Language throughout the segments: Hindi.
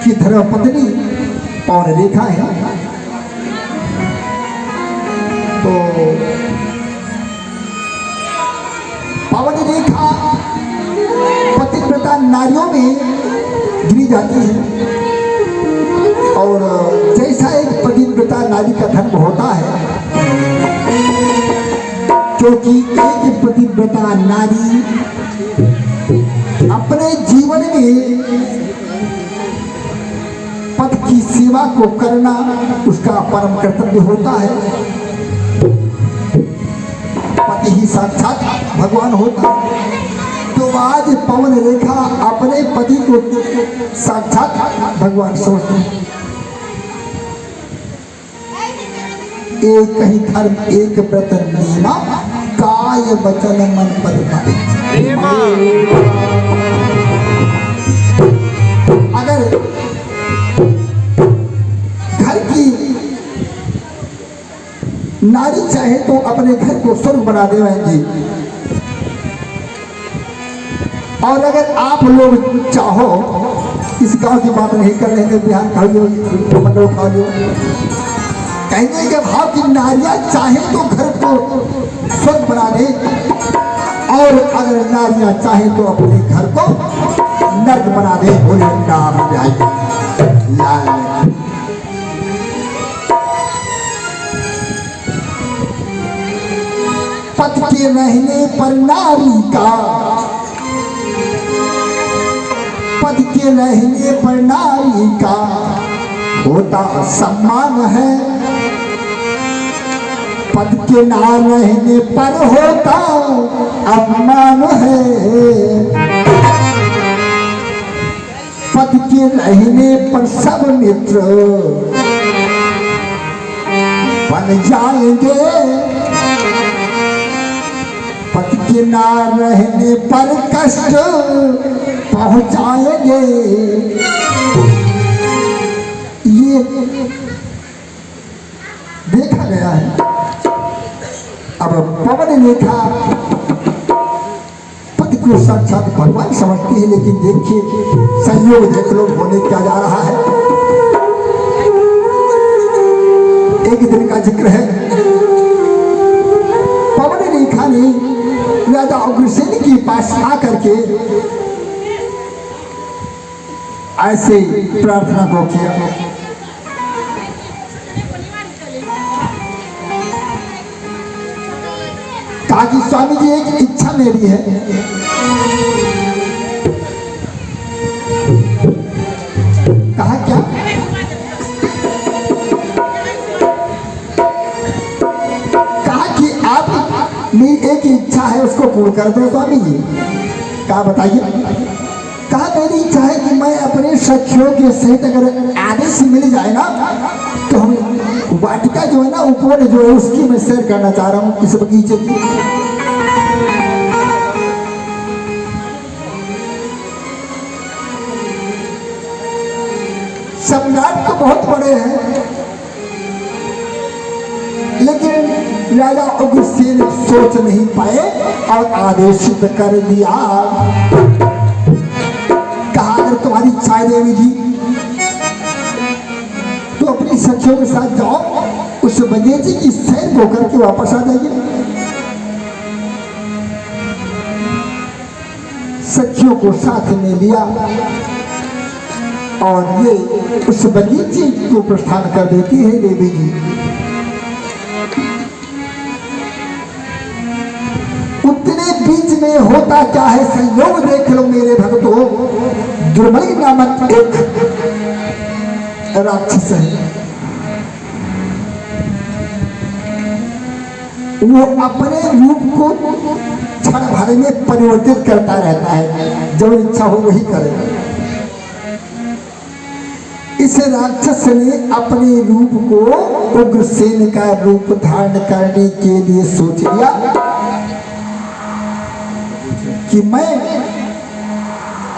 की धर्मपत्नी पवन रेखा है। तो पवन रेखा पतिव्रता नारियों में गिनी जाती है। और जैसा एक पतिव्रता नारी का धर्म होता है, क्योंकि एक पतिव्रता नारी अपने जीवन में पति की सेवा को करना उसका परम कर्तव्य होता है। पति ही साक्षात भगवान होता है। तो आज पवन रेखा अपने पति को साक्षात भगवान समझते हैं। एक ही धर्म एक व्रत नीमा, काय वचन मन पद का। अगर घर की नारी चाहे तो अपने घर को स्वर्ग बना दे जी। और अगर आप लोग चाहो, इस गांव की बात नहीं कर रहे हैं, बिहार खा लो, मंडल खा लो, कहने के भाव की नारियां चाहे तो घर को स्वर्ग बना दे, और अगर नारियां चाहे तो अपने घर को नर्क बना दे। बोले नाम पति के रहने पर नारी का, पति के रहने पर नारी का होता सम्मान है, पद के ना रहने पर होता अपमान है। पद के रहने पर सब मित्र बन जाएंगे, पद के ना रहने पर कष्ट पहुंचाएंगे। ये देखा गया है। अब पवन रेखा पति को साक्षात भगवान समझते हैं, लेकिन देखिए संयोग देख लो होने क्या जा रहा है। एक दिन का जिक्र है, पवन रेखा ने राजा उग्रसेन के पास आकर के ऐसे प्रार्थना को किया, कहा कि स्वामी जी एक इच्छा मेरी है, कहा क्या? कहा कि आप मेरी एक इच्छा है उसको पूर्ण कर दो स्वामी जी। कहा बताइए? कहा मेरी इच्छा है कि मैं अपने सखियों के सहित अगर आदेश मिल जाए ना, तो हम वाटिका जो है ना ऊपर जो है उसकी मैं सैर करना चाह रहा हूँ, इस बगीचे की। सम्राट तो बहुत बड़े हैं, लेकिन राजा उग्रसेन सोच नहीं पाए और आदेशित कर दिया। कहा अगर तुम्हारी इच्छा है देवी जी तो अपनी सखियों के साथ जाओ, उस बगीचे की सैर को करके वापस आ जाइए। सखियों को साथ में लिया और ये उस बगीचे को प्रस्थान कर देती है देवी जी। उतने बीच में होता क्या है संयोग देख लो मेरे भक्तों। दुर्मल नामक एक राक्षस है, वो अपने रूप को क्षण भर में परिवर्तित करता रहता है, जो इच्छा हो वही करे। इस राक्षस ने अपने रूप को उग्रसेन का रूप धारण करने के लिए सोच लिया कि मैं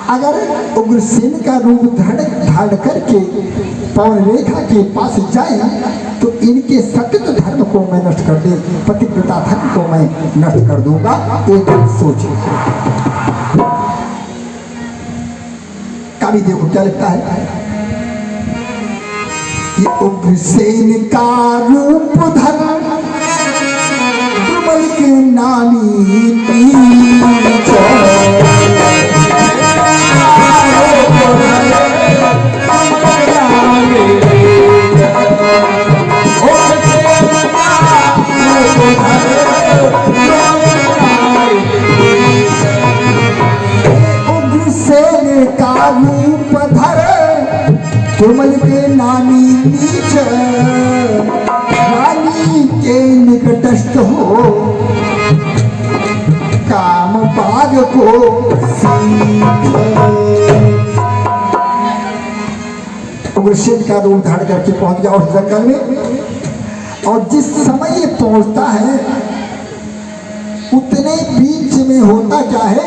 अगर उग्रसेन का रूप धारण करके पवन रेखा के पास जाए तो इनके सत्य धर्म को मैं नष्ट कर दे, पतिव्रता धर्म को मैं नष्ट कर दूंगा। एक सोच कभी देखो क्या लगता है। कि उग्रसेन का रूप धर तुमल के नामी नीच। उग्रसेन का रूप धर तुमल के नामी नीच। रानी के निकटस्थ हो काम बाग को सींच। उग्रसेन का रूप धारण करके पहुंच गया उस जंगल में, और जिस समय ये पहुंचता है उतने बीच में होता क्या है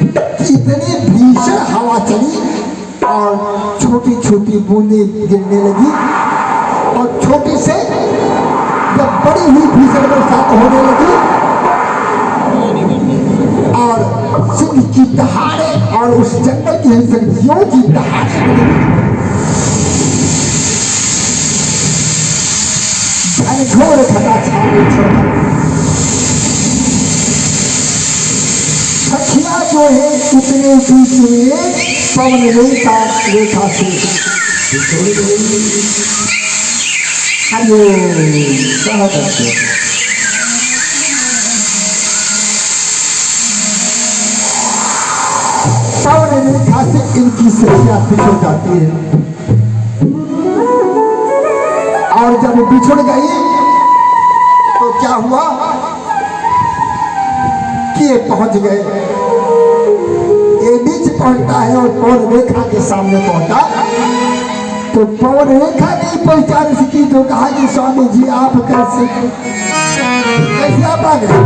कि इतनी भीषण हवा चली और छोटी छोटी बूंदें गिरने लगी, और छोटी से जब बड़ी हुई भीषण बरसात होने लगी और सिंह की दहाड़े और उस जंगल की हिंसक की दहाड़े घनघोर घटा छावे सखिया जो है उतने बीच में पवन रेखा रेखा से पवन रेखा से इनकी सखिया बिछड़ जाती है, और जब बिछड़ गई तो क्या हुआ कि ये पहुंच गए, ये बीच पहुंचता है और पवन रेखा के सामने पहुंचा, तो पवन रेखा नहीं पहचान सकी, तो कहा कि स्वामी जी आप कैसे आप आ गए।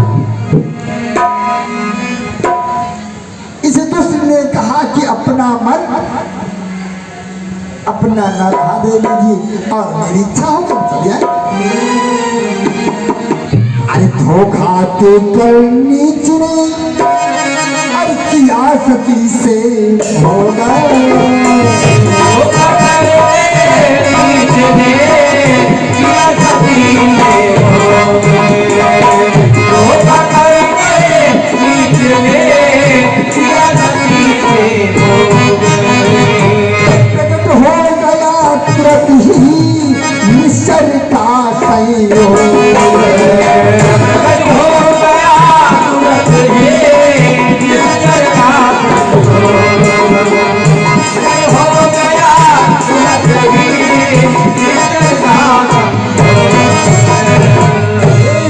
इस दुष्ट ने कहा कि अपना मन अपना न रहा दे लीजिए और मेरी इच्छा हो तो चलिए। अरे धोखा के कर नीच ने और किया सती से होगा, निश्चर का संयोग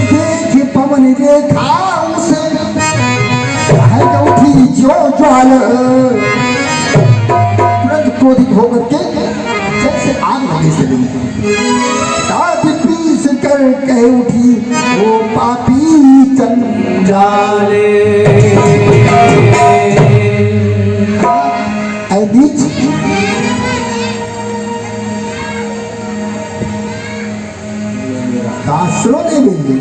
देख पवन रेखा उसे उठी जो ज्वाल, तुरंत क्रोधित होकर के जैसे आग लगे से पीस कर कह उठी वो पापी चंडाले। नीच काशरों ने भी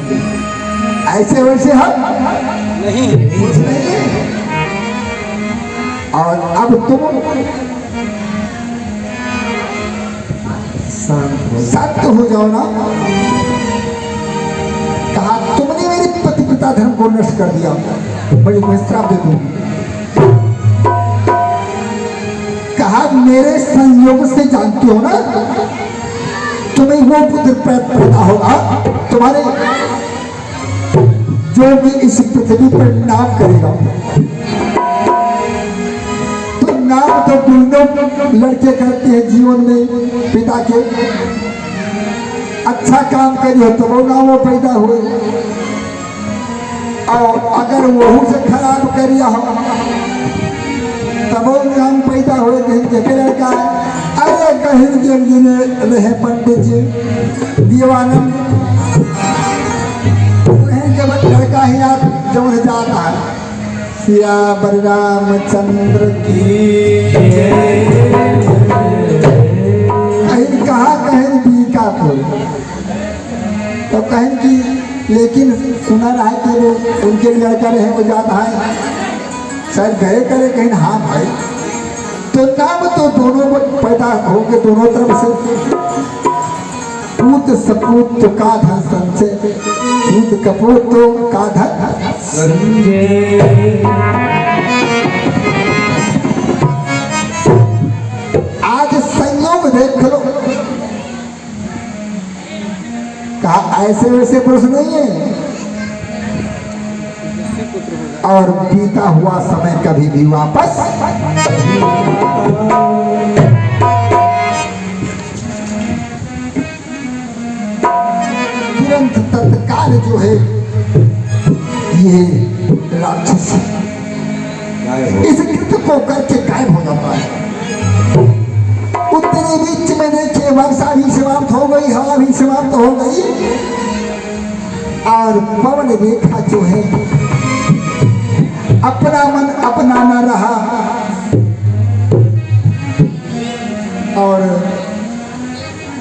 ऐसे वैसे हम नहीं कुछ नहीं है, और अब तुम शांत हो जाओ ना। कहा तुमने मेरे पति पिता धर्म को नष्ट कर दिया, बड़ी मैं श्राप दे दूंगी। कहा मेरे संयोग से जानती हो ना तुम्हें वो पुत्र पैदा होगा तुम्हारे जो भी इस पृथ्वी पर नाम करेगा। तो नाम तो दोनों लड़के करते हैं जीवन में पिता के, अच्छा काम करिए तो वो नाम वो पैदा हुए, और अगर वहू से खराब करिए हो तब वो नाम पैदा हुए। कहीं के लड़का अरे कहीं के रहे पंडित जी दीवानंद लड़का ही आप जो जाता है सिया बलरामचंद्र की कहीं कहा कहीं बीकापुर, तो कहीं की लेकिन सुना रहा है कि वो उनके लड़का रहे वो जाता है शायद गए करे कहीं हाँ भाई। तो नाम तो दोनों पैदा होंगे दोनों तरफ से। पूत सपूत तो का धन संचय, पूत कपूत तो का धन संचय। आज संयोग देख लो, कहा ऐसे वैसे पुरुष नहीं है, और बीता हुआ समय कभी भी वापस तुरंत तत्काल जो है ये राक्षस इस कृत्य को करके गायब हो जाता है। उतने बीच में देखिए वर्षा भी समाप्त हो गई, हवा भी समाप्त हो गई, और पवन रेखा जो है अपना मन अपना न रहा और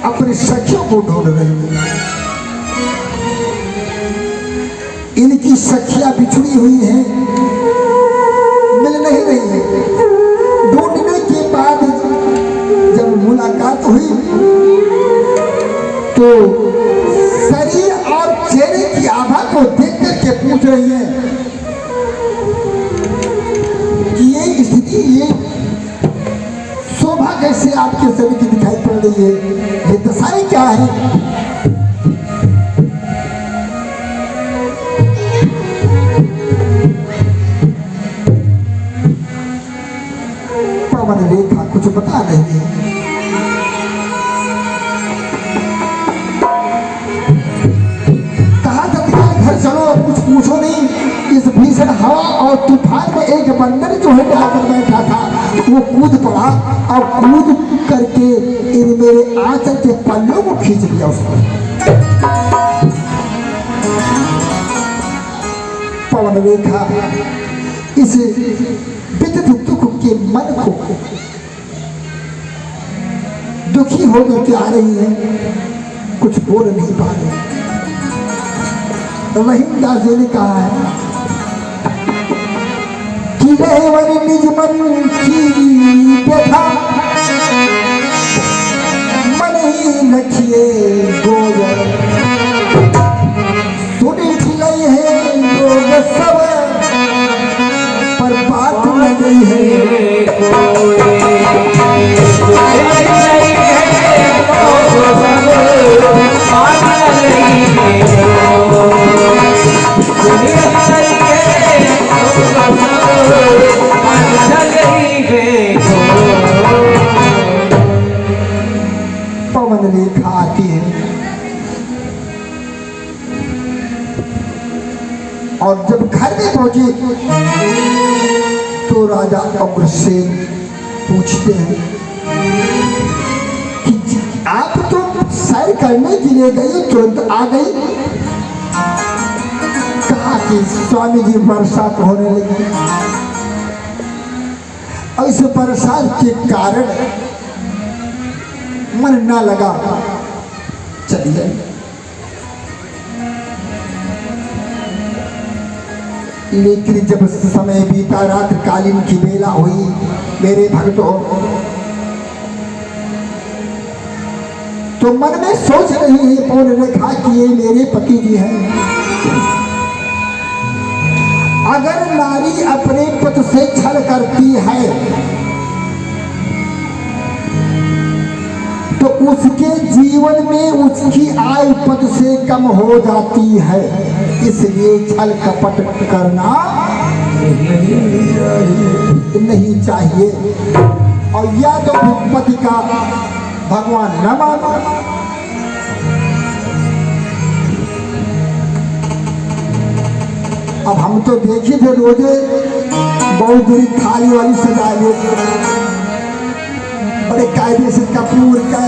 अपनी सखियों को ढूंढ रही है। इनकी सखियां बिछड़ी हुई हैं, मिल नहीं रही है। ढूंढने के बाद जब मुलाकात हुई तो शरीर और चेहरे की आभा को देख करके पूछ रही है कि ये स्थिति, ये शोभा कैसे आपके शरीर की दिखाई पड़ रही है, ये दशाएं क्या है? पवन रेखा कुछ बता रही है। कहा तत्काल घर चलो, कुछ पूछो नहीं। इस भीषण हवा और तूफान में एक बंदर जो है आकर बैठा था, वो कूद पड़ा और कूद करके इन मेरे आंचल के पल्लों को खींच लिया उसने। पवन रेखा इस विद्युत दुख के मन को दुखी होकर के आ रही है, कुछ बोल नहीं पा रही। रहीमदास जी ने कहा है कि रहे वन निज मन की व्यथा, मन ही रखिए गोबर, सुनी खिलाई है लोग सब, पर बात नहीं है पवन रेखा आती है और जब घर में पहुंची तो राजा अग्रसेन पूछते हैं कि आप तो सैर करने के लिए गई, तुरंत आ गई। कहा कि स्वामी जी बरसात होने लगी, और इस बरसात के कारण मन ना लगा, चली गई। लेकिन जब समय बीता, रात कालीन की बेला हुई, मेरे भक्तों, तो मन में सोच रही है पवन रेखा कि ये मेरे पति जी हैं। अगर नारी अपने पति से छल करती है तो उसके जीवन में उसकी आयु पति से कम हो जाती है, इसलिए छल कपट करना नहीं चाहिए। और या तो पति का भगवान न मानो, अब हम तो देखे थे रोजे बहुत बुरी थाली वाली सजा लेते, बड़े कायदे से कपूर का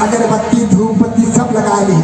अगरबत्ती धूप बत्ती सब लगा ली।